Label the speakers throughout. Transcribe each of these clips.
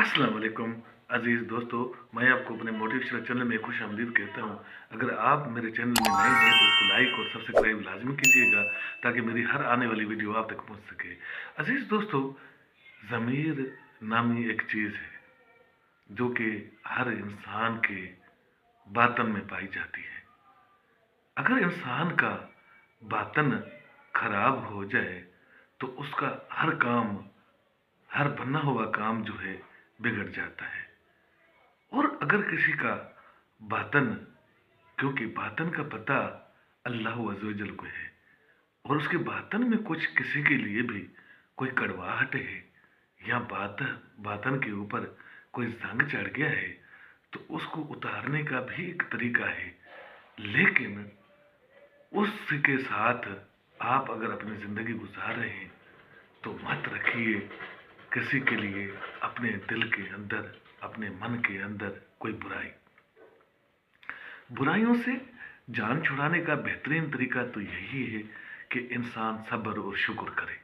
Speaker 1: अस्सलाम वालेकुम अज़ीज़ दोस्तों। मैं आपको अपने मोटिवेशनल चैनल में खुश आमदीद कहता हूँ। अगर आप मेरे चैनल में नए हैं तो इसको लाइक और सब्सक्राइब लाजमी कीजिएगा ताकि मेरी हर आने वाली वीडियो आप तक पहुँच सके। अज़ीज़ दोस्तों, ज़मीर नामी एक चीज़ है जो कि हर इंसान के बातन में पाई जाती है। अगर इंसान का बातन खराब हो जाए तो उसका हर काम, हर बना हुआ काम जो है बिगड़ जाता है। और अगर किसी का बातन, क्योंकि बातन का पता अल्लाह अज़्ज़वजल को है, और उसके बातन में कुछ किसी के लिए भी कोई कड़वाहट है या बातन के ऊपर कोई जंग चढ़ गया है तो उसको उतारने का भी एक तरीका है। लेकिन उसके साथ आप अगर अपनी ज़िंदगी गुजार रहे हैं तो मत रखिए किसी के लिए अपने दिल के अंदर, अपने मन के अंदर कोई बुराई। बुराइयों से जान छुड़ाने का बेहतरीन तरीका तो यही है कि इंसान सब्र और शुक्र करे,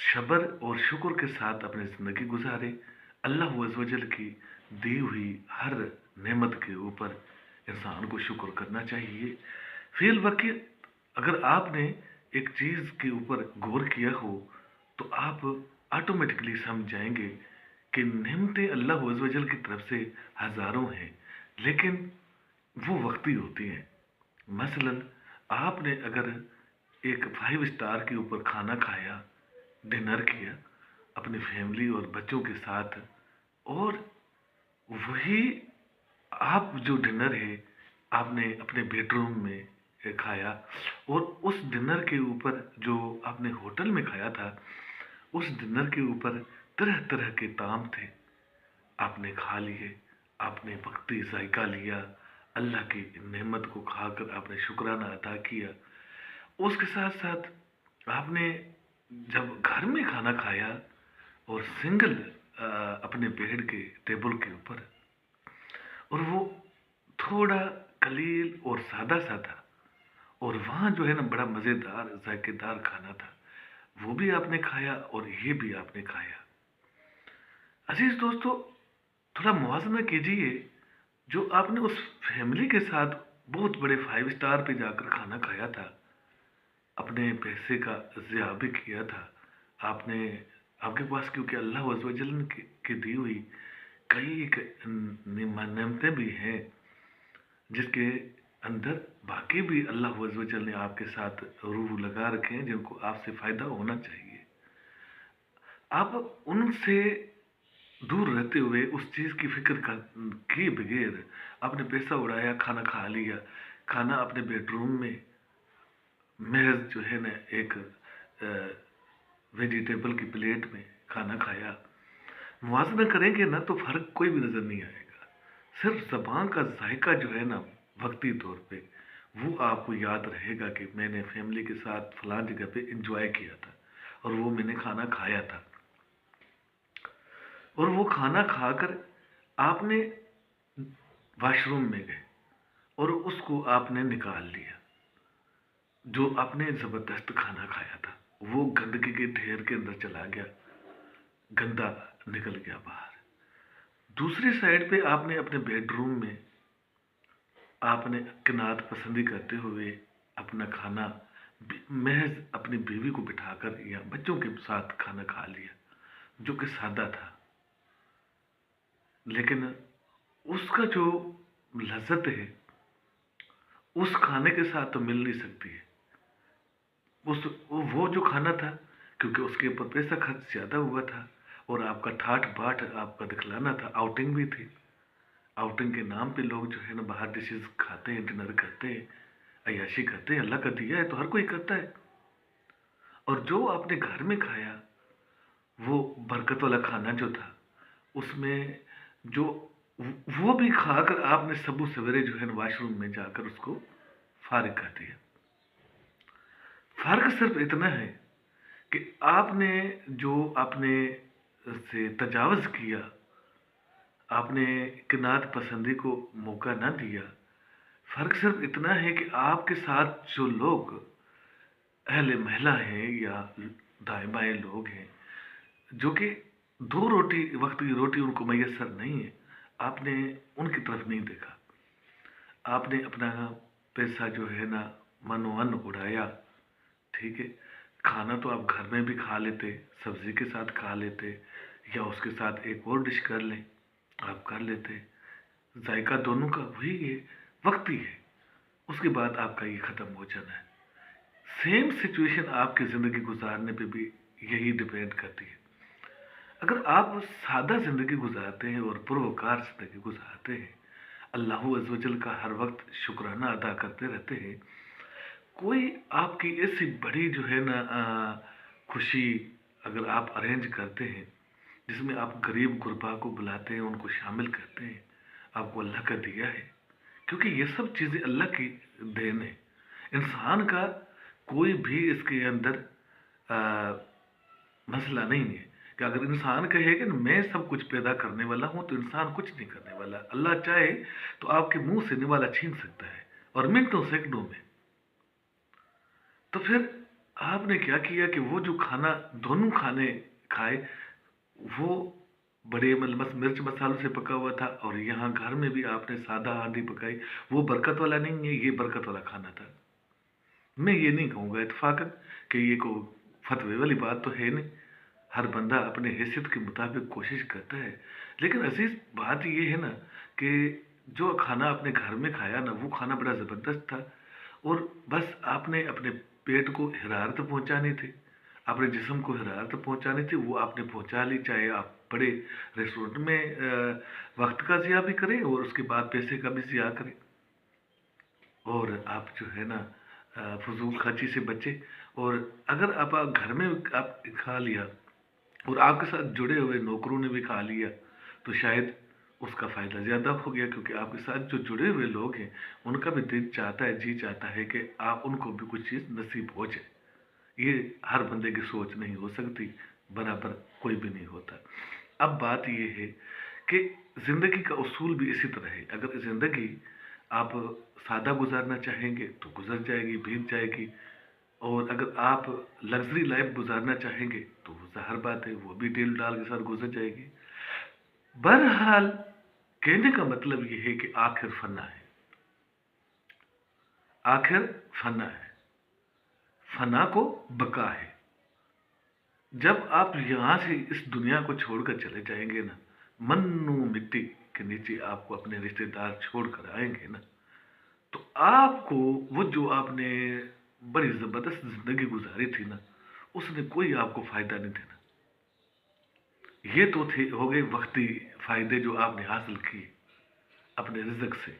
Speaker 1: सब्र और शुक्र के साथ अपनी ज़िंदगी गुजारे। अल्लाह अज़्ज़वजल की दी हुई हर नेमत के ऊपर इंसान को शुक्र करना चाहिए। फ़िल वक़्त अगर आपने एक चीज़ के ऊपर गौर किया हो तो आप ऑटोमेटिकली समझ जाएंगे कि नेमतें अल्लाह अज़्ज़वजल की तरफ से हज़ारों हैं, लेकिन वो वक्ती होती हैं। मसलन आपने अगर एक 5 स्टार के ऊपर खाना खाया, डिनर किया अपनी फैमिली और बच्चों के साथ, और वही आप जो डिनर है आपने अपने बेडरूम में खाया, और उस डिनर के ऊपर जो आपने होटल में खाया था उस डिनर के ऊपर तरह तरह के ताम थे, आपने खा लिए, आपने वक्ती जायका लिया, अल्लाह की नेमत को खाकर आपने शुक्राना अदा किया। उसके साथ साथ आपने जब घर में खाना खाया और सिंगल अपने बेड के टेबल के ऊपर, और वो थोड़ा कलील और सादा सा था, और वहाँ जो है ना बड़ा मज़ेदार जायकेदार खाना था, वो भी आपने खाया और ये भी आपने खाया। अजीज दोस्तों, थोड़ा मुवाज़ना कीजिए, जो आपने उस फैमिली के साथ बहुत बड़े 5 स्टार पे जाकर खाना खाया था, अपने पैसे का ज़िया भी किया था आपने, आपके पास क्योंकि अल्लाह अज़्ज़वजल की दी हुई कई नेमतें भी हैं जिसके अंदर बाकी भी अल्लाह अज़्ज़वजल ने आपके साथ रूह लगा रखे हैं जिनको आपसे फ़ायदा होना चाहिए। आप उनसे दूर रहते हुए उस चीज़ की फिक्र किए बगैर आपने पैसा उड़ाया, खाना खा लिया, खाना अपने बेडरूम में महज जो है ना एक वेजिटेबल की प्लेट में खाना खाया। मुवाज़ना करेंगे ना तो फ़र्क कोई भी नज़र नहीं आएगा। सिर्फ ज़बान का जायका जो है ना वक्ती तौर पे वो आपको याद रहेगा कि मैंने फैमिली के साथ फलां जगह पे इंजॉय किया था और वो मैंने खाना खाया था, और वो खाना खाकर आपने वॉशरूम में गए और उसको आपने निकाल लिया। जो आपने ज़बरदस्त खाना खाया था वो गंदगी के ढेर के अंदर चला गया, गंदा निकल गया बाहर। दूसरी साइड पे आपने अपने बेडरूम में आपने किनात पसंदी करते हुए अपना खाना महज अपनी बीवी को बिठाकर या बच्चों के साथ खाना खा लिया, जो कि सादा था, लेकिन उसका जो लज्जत है उस खाने के साथ तो मिल नहीं सकती है। वो जो खाना था, क्योंकि उसके ऊपर पैसा खर्च ज़्यादा हुआ था और आपका ठाठ बाट आपका दिखलाना था, आउटिंग भी थी। आउटिंग के नाम पे लोग जो है ना बाहर डिशेज खाते हैं, डिनर करते हैं, अय्याशी करते हैं। अल्लाह का दिया है तो हर कोई करता है। और जो आपने घर में खाया वो बरकत वाला खाना जो था, उसमें जो वो भी खाकर आपने सबू सवेरे जो है ना वॉशरूम में जाकर उसको फारिग कर दिया। फ़र्क सिर्फ इतना है कि आपने जो अपने से तजावज़ किया, आपने किनात पसंदी को मौका ना दिया। फ़र्क सिर्फ इतना है कि आपके साथ जो लोग अहले महला हैं या दाएं बाएं लोग हैं जो कि दो रोटी वक्त की रोटी उनको मैसर नहीं है, आपने उनकी तरफ नहीं देखा, आपने अपना पैसा जो है ना मनोअन उड़ाया। ठीक है, खाना तो आप घर में भी खा लेते, सब्जी के साथ खा लेते, या उसके साथ एक और डिश कर लें, आप कर लेते। जायका दोनों का वही है, वक्त ही है, उसके बाद आपका ये ख़त्म हो जाना है। सेम सिचुएशन आपकी ज़िंदगी गुजारने पे भी यही डिपेंड करती है। अगर आप सादा ज़िंदगी गुजारते हैं और पुरवकार ज़िंदगी गुजारते हैं, अल्लाह अज़्ज़ वजल का हर वक्त शुक्राना अदा करते रहते हैं, कोई आपकी ऐसी बड़ी जो है ना खुशी अगर आप अरेंज करते हैं जिसमें आप गरीब गुरबा को बुलाते हैं, उनको शामिल करते हैं, आपको अल्लाह का दिया है। क्योंकि ये सब चीज़ें अल्लाह की देन है। इंसान का कोई भी इसके अंदर आ, मसला नहीं है कि अगर इंसान कहे कि मैं सब कुछ पैदा करने वाला हूँ तो इंसान कुछ नहीं करने वाला। अल्लाह चाहे तो आपके मुंह से निवाला छीन सकता है और मिनटों सेकंडों में। तो फिर आपने क्या किया कि वो जो खाना दोनों खाने खाए, वो बड़े मतलब बस मिर्च मसालों से पका हुआ था, और यहाँ घर में भी आपने सादा हांडी पकाई। वो बरकत वाला नहीं है, ये बरकत वाला खाना था। मैं ये नहीं कहूँगा इत्फाकन कि ये को फतवे वाली बात तो है नहीं, हर बंदा अपने हैसियत के मुताबिक कोशिश करता है। लेकिन अजीज बात ये है ना कि जो खाना आपने घर में खाया ना, वो खाना बड़ा ज़बरदस्त था, और बस आपने अपने पेट को हिरारत पहुंचानी थी, अपने जिस्म को हिरारत पहुंचानी थी, वो आपने पहुंचा ली। चाहे आप बड़े रेस्टोरेंट में वक्त का ज़िया भी करें और उसके बाद पैसे का भी ज़िया करें, और आप जो है ना फजूल खर्ची से बचे। और अगर आप घर में आप खा लिया और आपके साथ जुड़े हुए नौकरों ने भी खा लिया, तो शायद उसका फ़ायदा ज़्यादा हो गया, क्योंकि आपके साथ जो जुड़े हुए लोग हैं उनका भी दिल चाहता है, जी चाहता है कि आप उनको भी कुछ चीज़ नसीब हो जाए। ये हर बंदे की सोच नहीं हो सकती, बराबर कोई भी नहीं होता। अब बात ये है कि ज़िंदगी का उसूल भी इसी तरह है। अगर ज़िंदगी आप सादा गुजारना चाहेंगे तो गुजर जाएगी, बीत जाएगी, और अगर आप लग्जरी लाइफ गुजारना चाहेंगे तो वो ज़ाहिर बात है वो भी डील डाल के साथ गुजर जाएगी। बहरहाल कहने का मतलब ये है कि आखिर फना है, आखिर फना है, फना को बका है। जब आप यहाँ से इस दुनिया को छोड़कर चले जाएंगे ना, मन्नू मिट्टी के नीचे आपको अपने रिश्तेदार छोड़कर आएंगे ना, तो आपको वो जो आपने बड़ी ज़बरदस्त ज़िंदगी गुजारी थी ना, उसने कोई आपको फ़ायदा नहीं देना। ये तो थे हो गए वक्ती फ़ायदे जो आपने हासिल किए अपने रिज़्क से।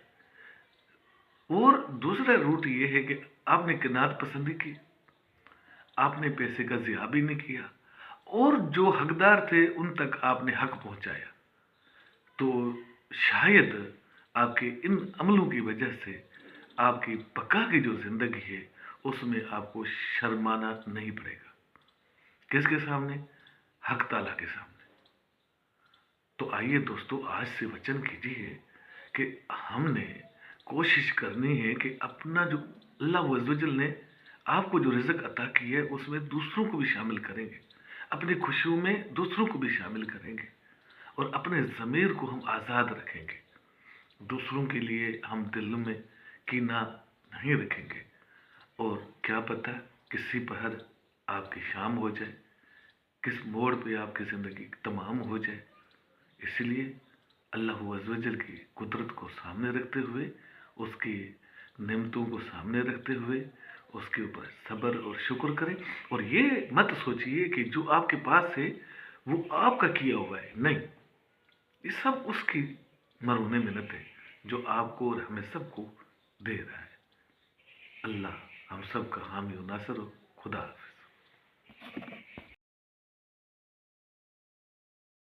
Speaker 1: और दूसरा रूट ये है कि आपने किनात पसंदी की, आपने पैसे का ज़िया भी नहीं किया, और जो हकदार थे उन तक आपने हक पहुंचाया। तो शायद आपके इन अमलों की वजह से आपकी बका की जो ज़िंदगी है उसमें आपको शर्माना नहीं पड़ेगा। किसके सामने? हक ताला के सामने। तो आइए दोस्तों, आज से वचन कीजिए कि हमने कोशिश करनी है कि अपना जो अल्लाह वज़्ज़वजल ने आपको जो रिज़्क अता की है उसमें दूसरों को भी शामिल करेंगे, अपनी खुशियों में दूसरों को भी शामिल करेंगे, और अपने ज़मीर को हम आज़ाद रखेंगे। दूसरों के लिए हम दिल में कीना नहीं रखेंगे, और क्या पता किसी पहर आपकी शाम हो जाए, किस मोड़ पे आपकी ज़िंदगी तमाम हो जाए। इसलिए अल्लाह अज़्ज़वजल की कुदरत को सामने रखते हुए, उसकी नेमतों को सामने रखते हुए उसके ऊपर सब्र और शुक्र करें। और ये मत सोचिए कि जो आपके पास है वो आपका किया हुआ है, नहीं, ये सब उसकी मरहूने मिन्नत है जो आपको और हमें सबको दे रहा है। अल्लाह हम सब का हामी और नासर हो। खुदा हाफ़िज़।